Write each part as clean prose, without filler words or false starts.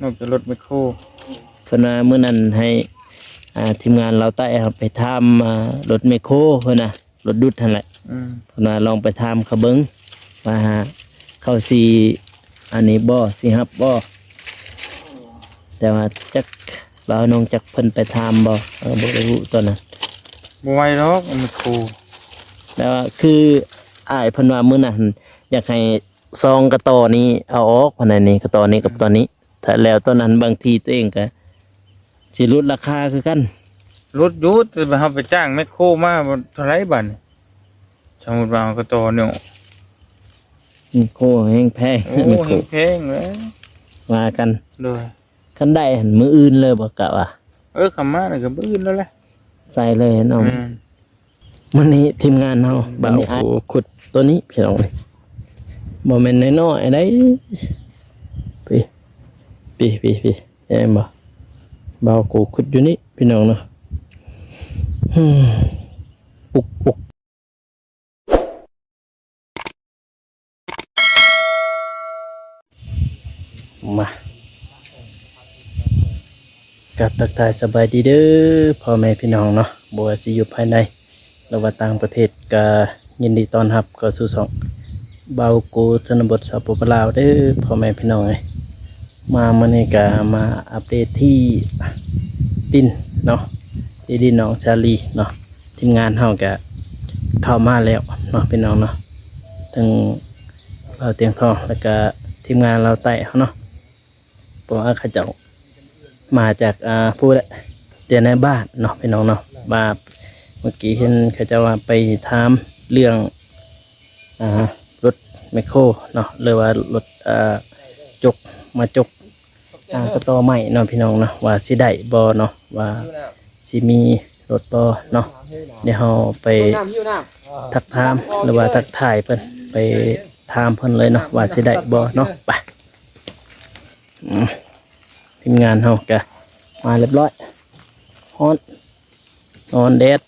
นอกจากรถแมคโครเพิ่นว่ามื้อนั้นให้ทีมงานเราใต้ครับไปทำรถแมคโครเพิ่นน่ะรถดุดนั่นแหละเพิ่นว่าลองไปทำเขาเบิ่งว่าเข้าสิอันนี้บ่สิฮับบ่แต่ว่าจักเราน้องจักเพิ่นไปทำบ่บ่ได้รู้ตอนนั้นบ่ไหวดอกแมคโครแล้วคืออ้ายเพิ่นว่ามื้อนั้นอยากให้ซองกระต่อนี้เอาออกเพิ่นน่ะนี่กระต่อนี้กับตอนนี้ถ้าแล้วตอนนั้นบางทีตัวเองก็สิลดราคาคือกันรถยุดไปเฮาไปจ้างแมคโครมาเท่าไหร่บัดสมมุติว่าก็ต่อเนี่ยโคแห้งแพงโอ้แพงเลยมากันเลยคันได้หันมื้ออื่นเลยบ่กะว่าคำมาแล้วก็มื้ออื่นแล้วแหละใส่เลยน้องมื้อนี้ทีมงานเฮาบัดนี้ขุดตัวนี้พี่น้องนี่บ่แม่นน้อยๆได้พี่เห็นบ่เบากูขุดอยู่นี่พี่น้องเนาะปุกมากับทักทายสบายดีเด้อพ่อแม่พี่น้องเนาะบ่ว่าสิอยู่ภายในหรือว่าต่างประเทศก็ยินดีต้อนรับเข้าสู่ช่องเบากูชนบทสปปลาวเด้อพ่อแม่พี่น้องเอ้ยมามื้อนี้ก็มาอัปเดตที่ดินเนาะที่ดินน้องชาลีเนาะทีมงานเฮาก็เข้ามาแล้วเนาะพี่น้องเนาะทั้งเราเตียงทองแล้วก็ทีมงานเราใต้เฮาเนาะเพราะว่าเขาเจ้ามาจากผู้เตียในบ้านเนาะพี่น้องเนาะมาเมื่อกี้เห็นเขาจะว่าไปถามเรื่องรถแมคโครเนาะหรือว่ารถจกมาจกกระต่อใหม่เนาะพี่น้องเนาะว่าสิได้บ่เนาะว่าสิมีรถบ่เนาะเดี๋ยวเราไปทักถามหรือว่าทักทายเพิ่นไปถามเพิ่นเลยเนาะว่าสิได้บ่เนาะไปทีมงานเฮาก็มาเรียบร้อยฮอนแดด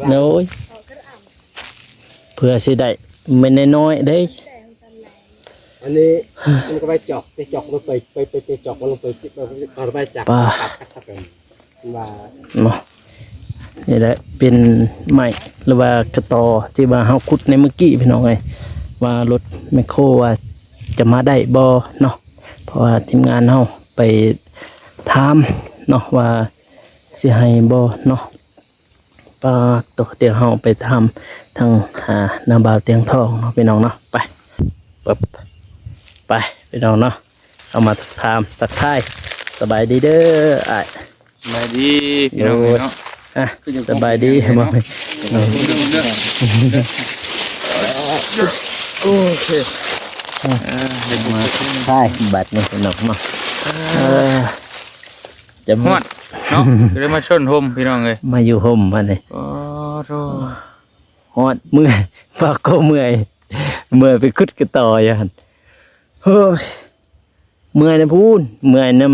โน้ยเพื่อสิได้ไม่น้อยๆได้อันนี้มันก็ไปจอกลงไปจอกลงไปเอาไปจับว่านี่แหละเป็นไม้หรือว่ากระตอที่ว่าเฮาขุดในเมื่อกี้พี่น้องไงว่ารถแมคโครว่าจะมาได้บ่เนาะเพราะว่าทีมงานเฮาไปถามเนาะว่าสิให้บ่เนาะตัวเดี๋ยวเฮาไปทำทางนาบาวเตียงทองเนาะพี่น้องเนาะไปพี่น้องเนาะเอามาทักทายสบายดีเด้อสบายดีพี่น้องเนาะสบายดีบ่โอเคเด็กมาใช่บัดนี่พี่น้องเนาะจะฮอดเนาะจะได้มาชนโฮมพี่น้องเลยมาอยู่โฮมมาเลยโอ้โธ่ฮอดเมื่อยปากก็เมื่อยไปคุดกระต่ออย่างนั้นเฮ้ยเมื่อยนะพูนเมื่อยน้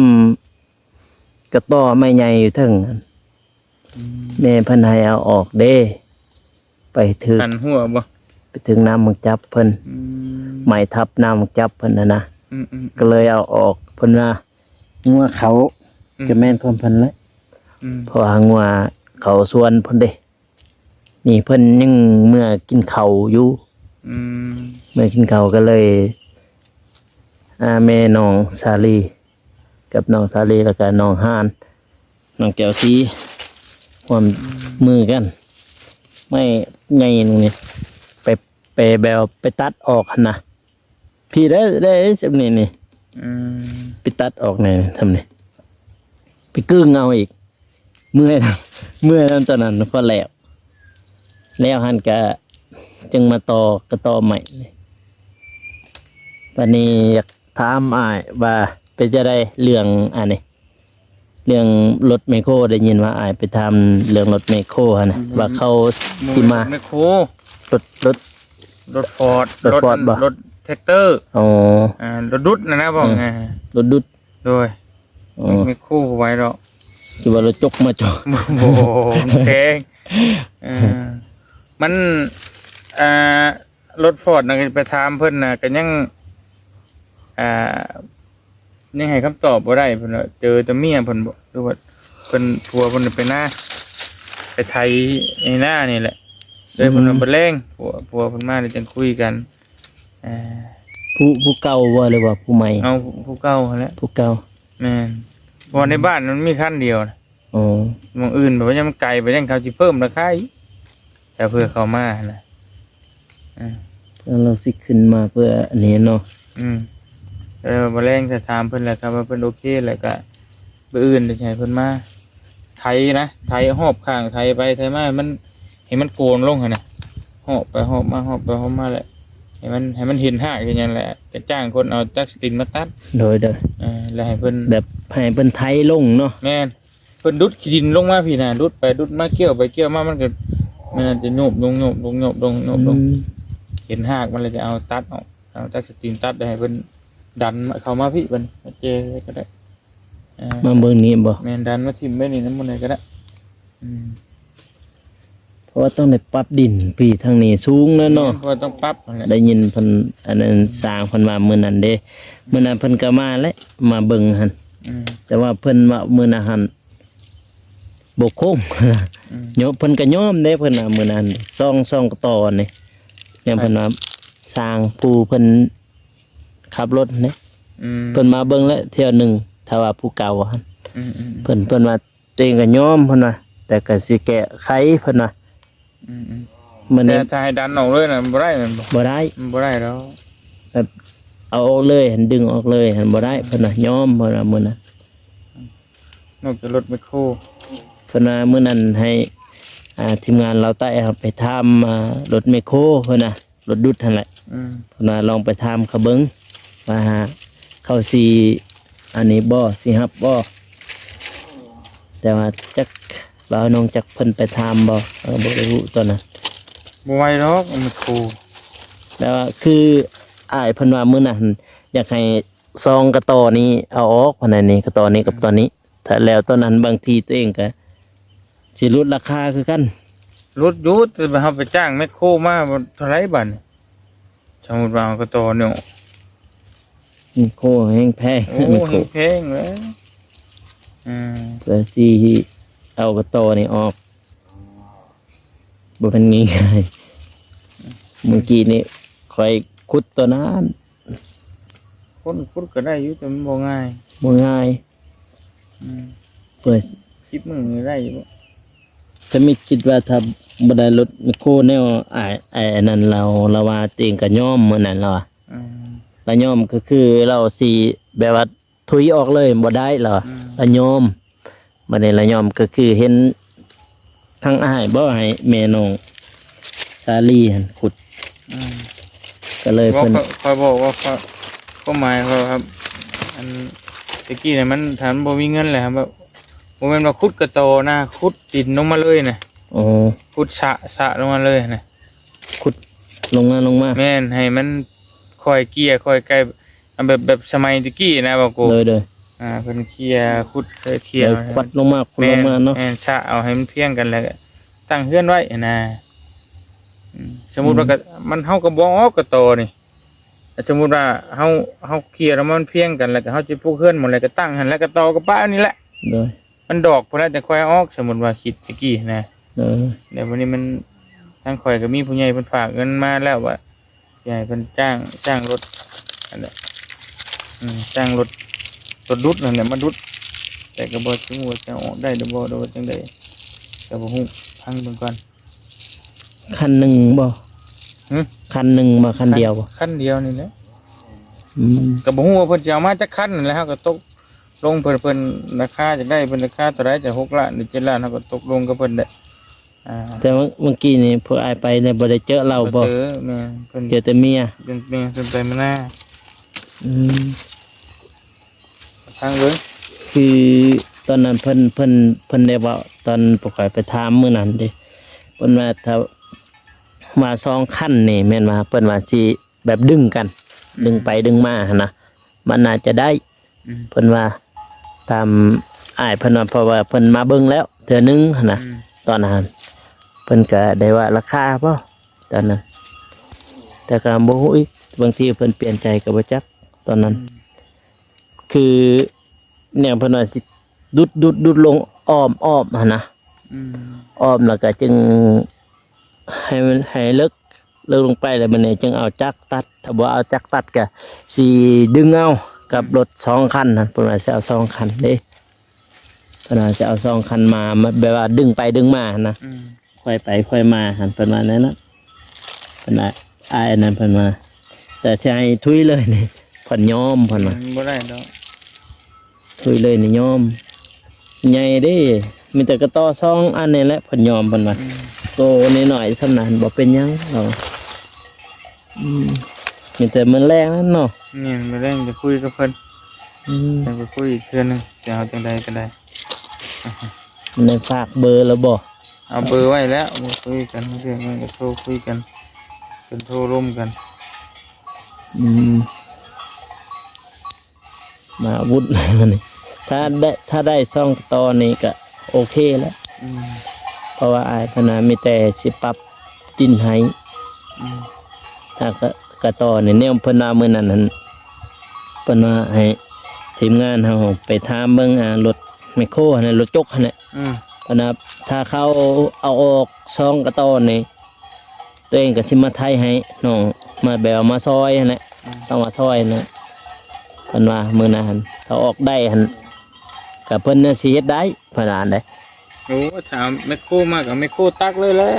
ำกระต่อไม่ใหญ่อยู่ทั้งแม่เพิ่นให้เอาออกเด้ไปถึงหัวบ่ไปถึงน้ำมึงจับเพิ่นไม่ทับน้ำมึงจับเพิ่นนะก็เลยเอาออกเพิ่นว่างัวเขาจะแม่นคนเพิ่นเลยเพราะว่างัวเขาส่วนเพิ่นเด้นี่เพิ่นยังเมื่อกินข้าวอยู่เมื่อกินข้าวก็เลยแม่น้องสาลีกับน้องสาลีแล้วก็น้องฮานน้องแก้วสีความมือกันไม่ใหญ่นี่ไปแบบไปตัดออกนะพี่ได้สำนี่นี่ไปตัดออกนี่ทำนี่ไปกึ่งเอาอีกเมื่อยนั้นตอนนั้นพอแล้วหันกะจึงมาต่อกระต่อใหม่วันนี้อยากถามว่าเป็นจะได้เรื่องนี้เรื่องรถแมคโครได้ยินว่าไปทำเรื่องรถแมคโครนะว่าเขาที่มาแมคโครรถฟอร์ดบ่รถแท็กเตอร์รถดุดนะบอกไงรถดุดโดยแมคโครไว้แล้วคิดว่ารถจกมาจกโอ้แพงมันรถฟอร์ดนะไปถามเพิ่นนะก็ยัง ยังให้คำตอบบ่ได้เพิ่นว่าเจอแต่เมียเพิ่นบ่หรือว่าเพิ่นผัวเพิ่นไปหน้าไปไทยในหน้านี่แหละเลยเพิ่นว่าบ่แรงผัวเพิ่นมาเลยจังคุยกันผู้เก่าบ่หรือว่าผู้ใหม่ เอาผู้เก่าหั่นแหละ ผู้เก่า แม่นเพราะในบ้านมันมีคันเดียวนะ อ๋อ หม้องอื่นแบบว่ายังมันไกลไปยังเขาสิเพิ่มราคาอีกแต่เพื่อเข้ามานะแล้วเราสิขึ้นมาเพื่ออันนี้เนาะ แล้วบ่แรงจะถามเพิ่นแหละครับว่าเพิ่นโอเคแล้วก็บ่อื่นจะให้เพิ่นมาไถนะไถหอบข้างไถไปไถมามันให้มันโกนลงหั่นน่ะหอบไปหอบมาหอบไปหอบมาแหละให้มันเห็นหากอย่างนั้นแหละจะจ้างคนเอาจักรสตินมาตัดโดยแล้วให้เพิ่นแบบให้เพิ่นไถลงเนาะแม่นเพิ่นดุดขี้ดินลงมาพี่น่ะดุดไปดุดมาเกี่ยวไปเกี่ยวมามันก็มันจะโยบลงเห็นหากมันเลยจะเอาตัดออกเอาจักรสตินตัดได้ให้เพิ่นดันเข้ามาพี่เพิ่นมาเจก็ได้มาเบิ่งนี้บ่แม่นดันมาทิ่มไว้นี่นำบ่ได้ก็ได้เพราะว่าต้องได้ปรับดินพี่ทางนี้สูงแล้วเนาะเพราะต้องปรับนั่นแหละได้ยินเพิ่นอันนั้นสร้างเพิ่นว่ามื้อนั้นเด้มื้อนั้นเพิ่นก็มาแล้วมาเบิ่งหั่นแต่ว่าเพิ่นว่ามื้อนั้นหั่นบ่คงโยเพิ่นก็ยอมเด้เพิ่นน่ะมื้อนั้นซ่องต่อนี่เนี่ยเพิ่นว่าสร้างผู้เพิ่นขับรถนี่เพิ่นมาเบิ่งแล้วเที่ยวหนึงถ้าว่าผู้เก่าหั่นเพิ่นว่าตัวเองก็ยอมเพิ่นว่าแต่ก็สิแก้ไขเพิ่นว่ามื้อนี้จะให้ดันออกเลยน่ะบ่ได้มันบ่ได้แล้วแบบเอาออกเลยหันดึงออกเลยหันบ่ได้เพิ่นน่ะยอมเพิ่นว่ามื้อนั้นนอกจากรถแมคโครเพิ่นว่ามื้อนั้นให้ทีมงานเราใต้ครับไปทำรถแมคโครเพิ่นน่ะรถดุดนั่นแหละเพิ่นว่าลองไปทำเขาเบิ่งว่าเข้าสิอันนี้บ่สิฮับบ่แต่ว่าจักบ่าวน้องจักเพิ่นไปทำบ่บ่ได้รู้ตอนนั้นบ่ไหวหรอกแมคโครแล้วคืออ้ายเพิ่นว่ามื้อนั้นอยากให้ซองกระต่อนี้เอาออกเพิ่นน่ะนี่กระต่อนี้กับตอนนี้ถ้าแล้วตอนนั้นบางทีตัวเองก็สิลดราคาคือกันลดอยู่แต่เฮาไปจ้างแมคโครมาเท่าไหร่บัดสมมุติว่าก็ต่อเนี่ยโคแห้งแพงโอ้แพงเลยเพื่อที่เอากระโตนี่ออกบ่เป็นง่ายเมื่อกี้นี่คอยขุดตัวนั้นขุดก็ได้อยู่แต่มันบ่ง่ายเปิดคิดมึงได้อยู่บ่ถ้าไม่คิดว่าถ้าบ่ได้รถโคแนวอันนั้นเราว่าตัวเองก็ยอมมื้อนั้นแล้วละยอมก็คือเราสิแบบว่าถุยออกเลยบ่ได้หรอละยอมบัดนี้ละยอมก็คือเห็นทั้งอ้ายบ่ให้แม่น้องสาลีหั่นขุดก็เลยเพิ่นคอยบอกว่าก็หมายเขาครับอันตะกี้เนี่ยมันถามบ่มีเงินเลยครับแบบบ่แม่นว่าขุดกระโตนะขุดดินลงมาเลยน่ะขุดสะลงมาเลยน่ะขุดลงมาแม่นให้มันค่อยเกลี่ยค่อยไกลแบบสมัยตะกี้นะบ่กูเลยเพิ่นเกลี่ยขุดเกลี่ยปัดลงมาเนาะแม่นชะเอาให้มันเพียงกันแล้วตั้งเฮือนไว้นะสมมุติว่ามันเฮาก็บ่ออกกระโตนี่สมมุติว่าเฮาเคลียร์แล้วมันเพียงกันแล้วก็เฮาสิปลูกเฮือนหมดแล้วก็ตั้งหั่นแล้วก็ต่อกับป้านี่แหละมันดอกพุ่นน่ะจะค่อยออกสมมุติว่าคิดตะกี้นะเดี๋ยววันนี้มันทางข่อยก็มีผู้ใหญ่เพิ่นฝากเงินมาแล้วว่าใหญ่เพิ่นจ้างรถอันนี้จ้างรถดุดนั่นแหละมาดุดแต่ก็บ่รู้ว่าจะออกได้หรือบ่หรือว่าจังได๋ก็บ่ฮู้พังเบิ่งก่อนคันนึงบ่คันนึงบ่คันเดียวบ่คันเดียวนี่แหละก็บ่ฮู้ว่าเพิ่นสิเอามาจักคันนั่นแหละเฮาก็ตกลงเพิ่นราคาจะได้เพิ่นราคาเท่าไหร่จะ6ล้านหรือ7ล้านเฮาก็ตกลงกับเพิ่นได้แต่เมื่อกี้นี่พวกอ้ายไปเนี่ยบ่ได้เจอเราบ่เจอแม่เพิ่นเจอแต่เมียเพิ่นไปมาหน้าทางเบิ่งคือตอนนั้นเพิ่นได้ว่าตอนพวกข้อยไปถามมื้อนั้นเด้เพิ่นว่าถ้ามา2คันนี่แม่นว่าเพิ่นว่าสิแบบดึงกันดึงไปดึงมาหั่นนะมันน่าจะได้เพิ่นว่าตามอ้ายเพิ่นว่าเพราะว่าเพิ่นมาเบิ่งแล้วเทื่อนึงหั่นนะตอนนั้นเพิ่นก็ได้ว่าราคาบ่ตอนนั้นแต่ก็บ่ฮู้อีกบางทีเพิ่นเปลี่ยนใจก็บ่จัก ตอนนั้น คือเนี่ยเพิ่นว่าสิดุดลงอ้อมหั่นนะ อืม อ้อมแล้วก็จึงให้มันให้เลิกลงไปแล้วมันเนี่ยจึงเอาจักรตัดถ้าบ่เอาจักรตัดก็สิดึงเอากับรถ2คันนั่นเพิ่นว่าสิเอา2คันเด้เพิ่นว่าสิเอา2คันมาแบบว่าดึงไปดึงมาหั่นนะ อืม ค่อยไปค่อยมาหั่นเพิ่นว่านั่นน่ะเพิ่นว่าอ้ายอันนั้นเพิ่นว่าแต่สิให้ทุยเลยนี่เพิ่นยอมเพิ่นว่า มันบ่ได้ดอก ทุยเลยนี่ยอมใหญ่เด้มีแต่กระต่อ2อันนี่แหละเพิ่นยอมเพิ่นว่า อืม โตนิดหน่อยๆสำนันบอกเป็นหยังเรามีแต่มันแรงนั่นเนาะ นี่ไปเล่นจะคุยกับเพิ่น อืม จะไปคุยอีกเทื่อนึงจะเอาจังใดก็ได้ มันได้ฝากเบอร์แล้วบอก เอาเบอร์ไว้แล้วมาคุยกันเรื่องมันก็โทรคุยกันเป็นโทรร่วมกัน มาอาวุธมันนี่ถ้าได้ช่องตอนนี้ก็โอเคแล้ว อืม เพราะว่าอายพนามีแต่สิปรับดินให้ อืม ถ้าก็กระต่อเนี่ยแนวเพนนามื้อนั้นหั่นเพิ่นว่าให้ทีมงานเฮาไปถามเบิ่งรถแมคโครหั่นน่ะรถจกหั่นน่ะ อืม เพราะนะถ้าเขาเอาออกช่องกระต้อนนี่ตัวเองก็ชิมาไทยให้น้องมาแบบว่ามาซอยนั่นแหละต้องมาซอยนะเพิ่นว่ามื้อนั้นหั่นถ้าออกได้หั่นก็เพิ่นน่ะสิเฮ็ดได้เพิ่นว่าอันใด โอ้ถามแมคโครมากกับแมคโครตักเลยแหละ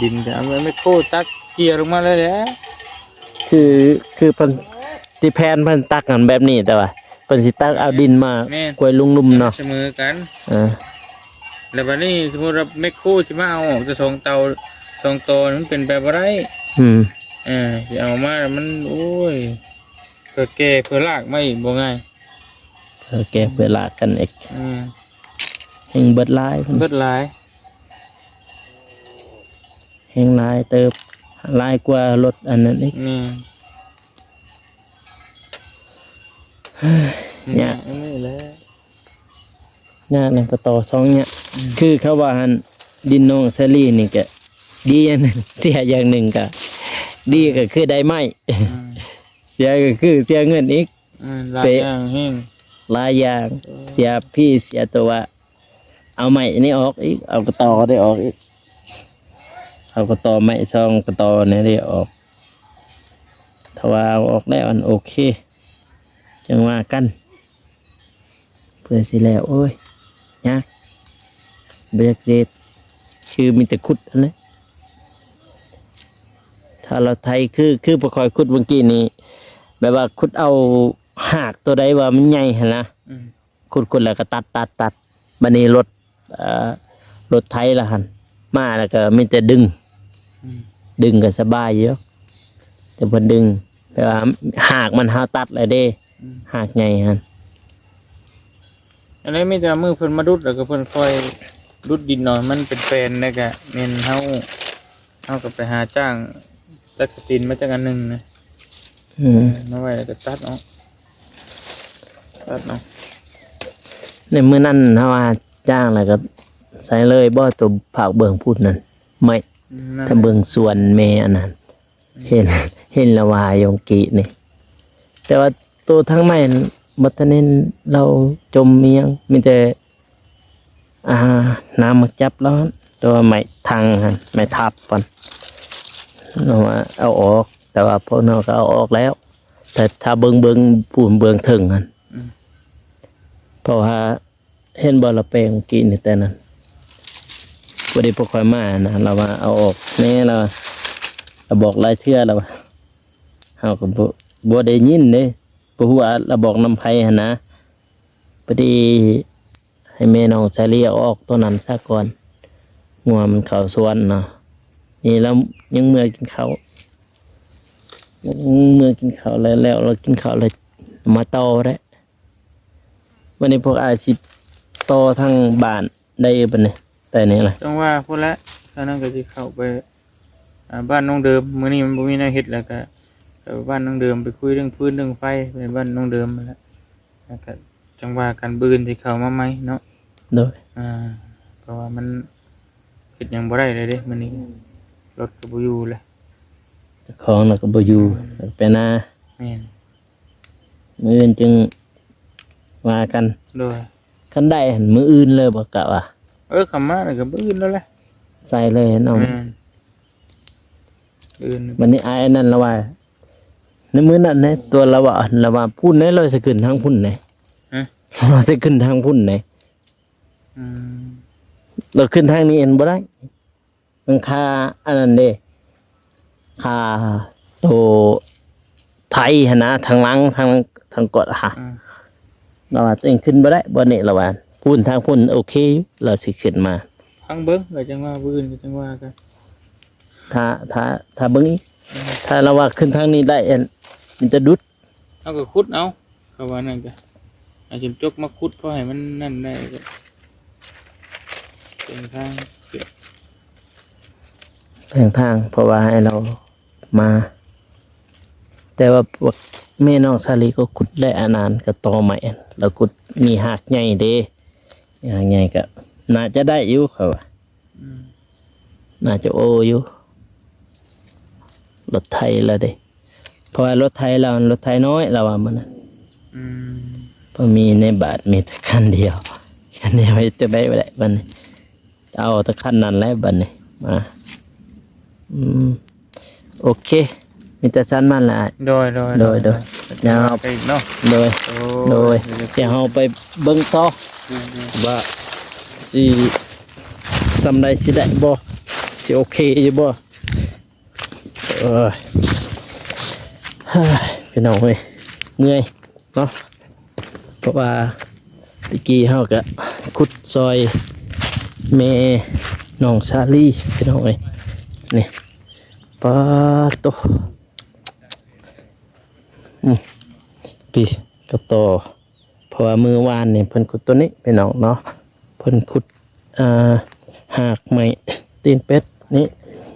ดินจะเอาแมคโครตักเกียร์ลงมาเลยแหละ คือเพิ่นที่แผนเพิ่นตักกันแบบนี้แต่ว่าเพิ่นสิตักเอาดินมากวยลุมๆเนาะ เสมอกัน เออ แล้วบัดนี้สมมุติว่าแมคโครสิมาเอาออกจะ2 เตา2 ตอมันเป็นแบบบ่ได้ อืม สิเอามามันโอ้ยเพื่อแก่เพื่อลากไม่บ่ง่าย แก้เวลากันอีก อืม แห่งเบิดหลายเพิ่น เบิดหลาย แห่งหลายเติบหลายกว่ารถอันนั้นอีก นี่ เนี่ย นี่แหละ ยากนะก็ต่อสองเนี่ยคือเขาว่าหันดินน้องเซรี่นี่ก็ดีอย่างหนึ่ง เสียอย่างหนึ่งก็ดีก็คือได้ไม้ เสียก็คือเสียเงินอีก หลายอย่างแห้ง หลายอย่างเสียพี่เสียตัวเอาไม้นี่ออกอีกเอากระตอได้ออกอีกเอากระตอไม้ช่องกระตอนี่ได้ออกถ้าว่าเอาออกแล้วมันโอเคจังว่ากัน เพื่อสิแล้วโอ้ยยากเบียกเด็ดคือมีแต่ขุดนั่นแหละถ้าเราไทยคือประคอยขุดเมื่อกี้นี้แบบว่าขุดเอาหากตัวใดว่ามันใหญ่หั่นนะ อืม ขุดแล้วก็ตัดบัดนี้รถไทยละหันมาแล้วก็มีแต่ดึง อืม ดึงก็สบายเยอะแต่พอดึงแปลว่าหากมันหาตัดเลยเด้หากใหญ่หัน อันนี้มีแต่มือเพิ่นมาดุดแล้วก็เพิ่นคอยดุดดินหน่อยมันเป็นแปลนแล้วก็แม่นเฮาก็ไปหาจ้างตัดสตินมาจักอันหนึงนะ มาไว้แล้วก็ตัดเนาะตัดเนาะ ในมื้อนั้นเฮาว่าจ้างแล้วก็ใส่เลยบ่ตัวผักเบิ่งพูดนั่นไม่ นั่น ถ้าเบิ่งสวนแม่อันนั้นเห็นละวายงกีนี่ แต่ว่าตัวทั้งไม้บ่ทันเห็นเราจมมีหยังมีแต่น้ำมาจับแล้วหั่นตัวไม้ทางหั่นไม้ทับก่อนเอามาเอาออก แต่ว่าพวกเราก็เอาออกแล้ว แต่ถ้าเบิ่งปูนเบิ่งถึงหั่นเพราะว่าเห็นบ่ละแปลงกินแต่นั้นบ่ได้พกค่อยมานะเราว่าเอาออกแน่เราบอกหลายเทื่อแล้วว่าเฮาก็บ่ได้ยินเด้บ่ฮู้ว่าเราบอกนำไผหั่นนะพอดีให้แม่น้องชาลีเอาออกตัวนั้นซะก่อนงัวมันเข้าสวนเนาะนี่เรายังเมื่อยกินข้าวแล้วเรากินข้าวแล้วมาต่อได้วันนี้พวกอาชีพต่อทั้งบ้านได้ปะเนี่ยแต่นี่แหละ จังว่าพุ่นละตอนนั้นก็สิเข้าไปบ้านน้องเดิมมื้อนี้มันบ่มีแนวเฮ็ดแล้วก็ไปบ้านน้องเดิมไปคุยเรื่องพื้นเรื่องไฟไปบ้านน้องเดิมนั่นแหละแล้วก็จังว่ากันบืนที่เข้ามาใหม่เนาะ โดย เพราะว่ามันเฮ็ดหยังบ่ได้เลยเด้มื้อนี้รถก็บ่อยู่เลย เจ้าของเราก็บ่อยู่ไปนา แม่น มื้ออื่นจึงว่ากัน โดย คันได้หั่นมื้ออื่นเลยบ่กะว่า คำมาเลยก็บื้นแล้วแหละ ใส่เลยเนาะ บื้น วันนี้อายอันนั้นละว่าในมื้อนั้นนะตัวละว่าพุ่นไหนเราสิขึ้นทางพุ่นไหนเราสิขึ้นทางพุ่นไหน เราขึ้นทางนี้เอ็นบ่ได้มันค่าอันนั้นเด้ค่าโตไทยหั่นนะทางหลังทางกดหะเราว่าตัวเองขึ้นบ่ได้บ่นี่ละว่าพุ่นทางพุ่นโอเคอยู่เราสิขึ้นมา ทางเบิ้งก็จังว่าบื้นก็จังว่ากัน ถ้าเบิ่งอีกถ้าเราว่าขึ้นทางนี้ได้อันมันจะดุด เอาก็ขุดเอาเขาว่านั่นก็เอาจนจกมาขุดเพราะให้มันนั่นได้ก็เป็นทาง แผงทางเพราะว่าให้เรามา แต่ว่าพวกแม่น้องซาลีก็ขุดได้อานานก็ต่อใหม่แล้วขุดมีหากใหญ่เด้หากใหญ่ก็น่าจะได้อยู่เขาว่าน่าจะโออยู่รถไทยแล้วเด้เพราะว่ารถไทยเรารถไทยน้อยเราว่ามันนะเพราะมีในบาทมีแต่คันเดียวไว้จะได้บัดนี้เอาแต่คันนั้นแล้วบัดนี้มาโอเคมีแต่ชั้นมันแหละ โดย ยาว ไปอีกเนาะ โดยจะเอาไปเบิ่งต่อว่าสิสำได้สิได้บ่สิโอเคอยู่บ่เฮ้ยพี่น้องเว้ยเมื่อยเนาะเพราะว่าตะกี้เฮาก็ขุดซอยแม่น้องชาลีพี่น้องเว้ยนี่ปาโตพี่กับต่อเพราะว่ามือวานเนี่ยเพิ่นขุดตัวนี้พี่น้องเนาะเพิ่นขุดหากไม้ตีนเป็ดนี่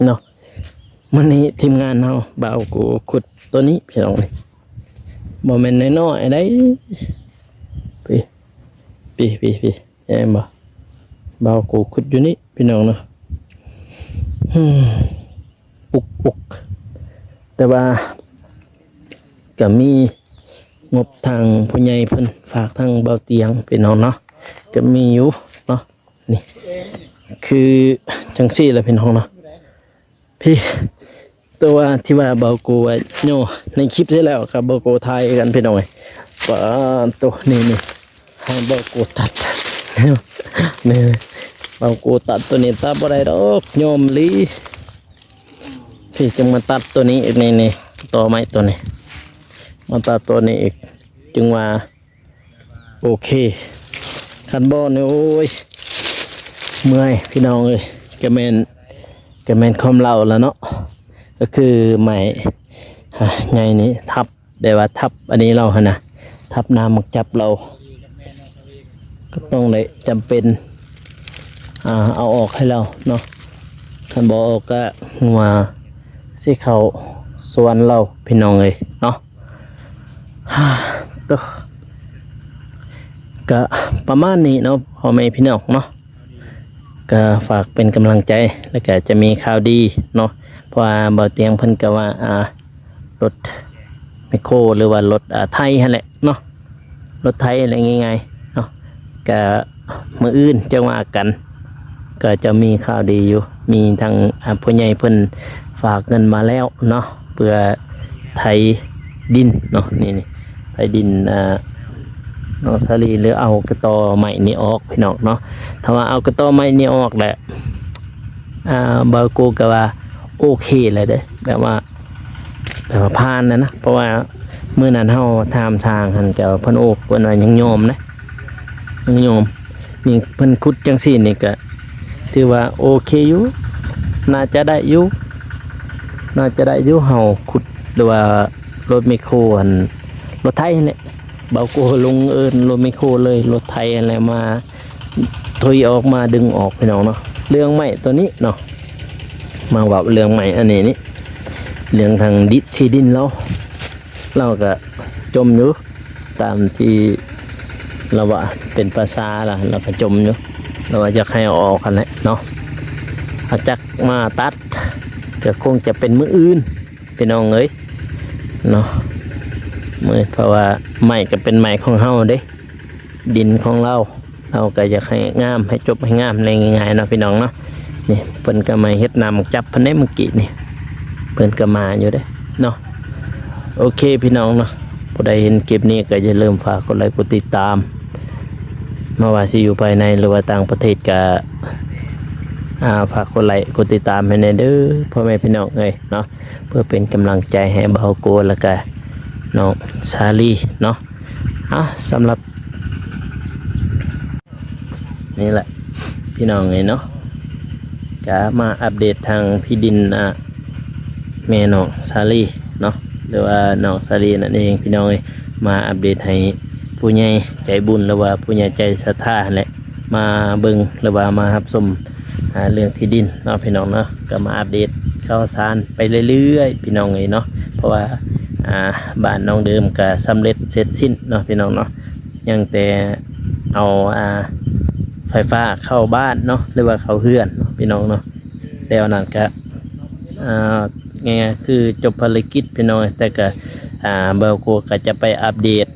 เนาะมื้อนี้ทีมงานเฮาบ่าวกูขุดตัวนี้พี่น้องนี่บ่แม่นน้อยๆได้พี่เห็นบ่บ่าวกูขุดอยู่นี่พี่น้องเนาะอุกแต่ว่าก็มีงบทางผู้ใหญ่เพิ่นฝากทางเบาเตียงพี่น้องเนาะก็มีอยู่เนาะนี่คือจังซี่แหละพี่น้องเนาะพี่ตัวที่ว่าเบาโกไว้โยในคลิปที่แล้วครับเบาโกถ่ายกันพี่น้องเอ้ยว่าตัวนี่ให้เบาโกตัดนี่เบาโกตัดตัวนี้ตัดบ่ได้ดอกโยมลีพี่จึงมาตัดตัวนี้อีกนี่ต่อไม้ตัวนี้มาตัดตัวนี้อีกจึงว่าโอเคคันบอลเนี่ยโอ้ยเมื่อยพี่น้องเอ้ยกระแมนคอมเราแล้วเนาะก็คือไม้ไงนี้ทับแบบว่าทับอันนี้เราฮะนะทับน้ำมักจับเราก็ต้องเลยจำเป็นเอาออกให้เราเนาะคันบอออกก็มาสิเขาส่วนเราพี่น้องเลยเนาะตัวก็ประมาณนี้เนาะพ่อแม่พี่น้องเนาะก็ฝากเป็นกำลังใจแล้วก็จะมีข่าวดีเนาะเพราะว่าบ่เตียงเพิ่นก็ว่ารถไมโครหรือว่ารถไทยนั่นแหละเนาะรถไทยอะไรง่ายๆเนาะก็มื้ออื่นจะว่ากันก็จะมีข่าวดีอยู่มีทางผู้ใหญ่เพิ่นฝากเงินมาแล้วเนาะเพื่อไทยดินเนาะนี่ไทยดินน้องสาลีหรือเอากระตอไม้นี่ออกพี่น้องเนาะถ้าว่าเอากระตอไม้นี่ออกแหละบาโกก็ว่าโอเคเลยเด้แบบว่าผ่านนะเพราะว่าเมื่อนั้นเฮาทำทางหันแกว่าเพิ่นโอกเพิ่นว่ายังโยมนะยังโยมนี่เพิ่นขุดจังซี่นี่ก็ถือว่าโอเคอยู่น่าจะได้อยู่เฮาขุดหรือว่ารถไมคโครรถไทยนี่เบาโกลงรถไมคโครเลยรถไทยอะไรมาถอยออกมาดึงออกพี่น้องเนาะเรื่องใหม่ตัวนี้เนาะมาว่าเรื่องใหม่อันนี้นี่เรื่องทางที่ดินเราก็จมอยู่ตามที่เราว่าเป็นภาษาล่ะเราก็จมอยู่เราว่าจะให้ออกกันแหละเนาะอาจักมาตัดก็คงจะเป็นมื้ออื่นพี่น้องเอ้ยเนาะ มืดเพราะว่าไม้ก็เป็นไม้ของเฮาเด้ดินของเราเราก็อยากให้งามให้จบให้งามในง่ายๆเนาะพี่น้องเนาะนี่เพิ่นก็มาเฮ็ดนำจับเพิ่นได้เมื่อกี้นี่เพิ่นก็มาอยู่เด้เนาะโอเคพี่น้องเนาะผู้ใดเห็นคลิปนี้ก็อย่าลืมฝากกดไลค์กดติดตามมาว่าสิอยู่ภายในหรือว่าต่างประเทศก็ฝากกดไลค์กดติดตามให้แน่เด้อพ่อแม่พี่น้องเอ้ยเนาะเพื่อเป็นกำลังใจให้เบาโกแล้วก็น้องชาลีเนาะสำหรับนี่แหละพี่น้องเอ้ยเนาะก็มาอัปเดตทางที่ดินแม่น้องชาลีเนาะหรือว่าน้องชาลีนั่นเองพี่น้องเอ้ยมาอัปเดตให้ผู้ใหญ่ใจบุญหรือว่าผู้ใหญ่ใจศรัทธาแหละมาเบิ่งหรือว่ามารับชมเรื่องที่ดินเนาะพี่น้องเนาะก็มาอัปเดตข่าวสารไปเรื่อยๆพี่น้องเอ้ยเนาะเพราะว่าบ้านน้องเดิมก็สำเร็จเสร็จสิ้นเนาะพี่น้องเนาะยังแต่เอาไฟฟ้าเข้าบ้านเนาะหรือว่าเข้าเฮือนเนาะพี่น้องเนาะแล้วนั่นก็ไงคือจบภารกิจพี่น้องแต่ก็เบลโกก็จะไปอัปเดต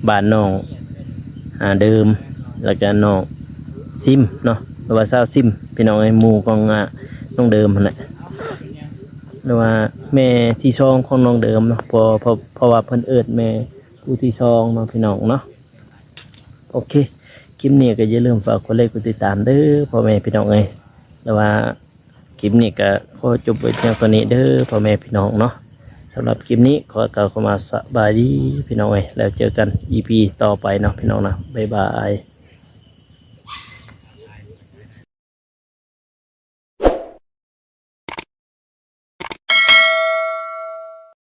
บ้านน้องเดิมแล้วก็น้องซิมเนาะหรือว่าสาวซิมพี่น้องไอ้หมู่ของน้องเดิมนั่นแหละหรือว่าแม่ที่ซองของน้องเดิมเนาะเพราะว่าเพิ่นเอิ้นแม่ผู้ที่ซองเนาะพี่น้องเนาะโอเคคลิปนี้ก็อย่าลืมฝากกดไลค์กดติดตามเด้อพ่อแม่พี่น้องเอ้ยแล้วว่าคลิปนี้ก็ขอจบไว้เพียงเท่านี้เด้อพ่อแม่พี่น้องเนาะสำหรับคลิปนี้ขอกล่าวเข้ามาสบายดีพี่น้องเอ้ยแล้วเจอกัน EP ต่อไปเนาะพี่น้องนะบ๊ายบาย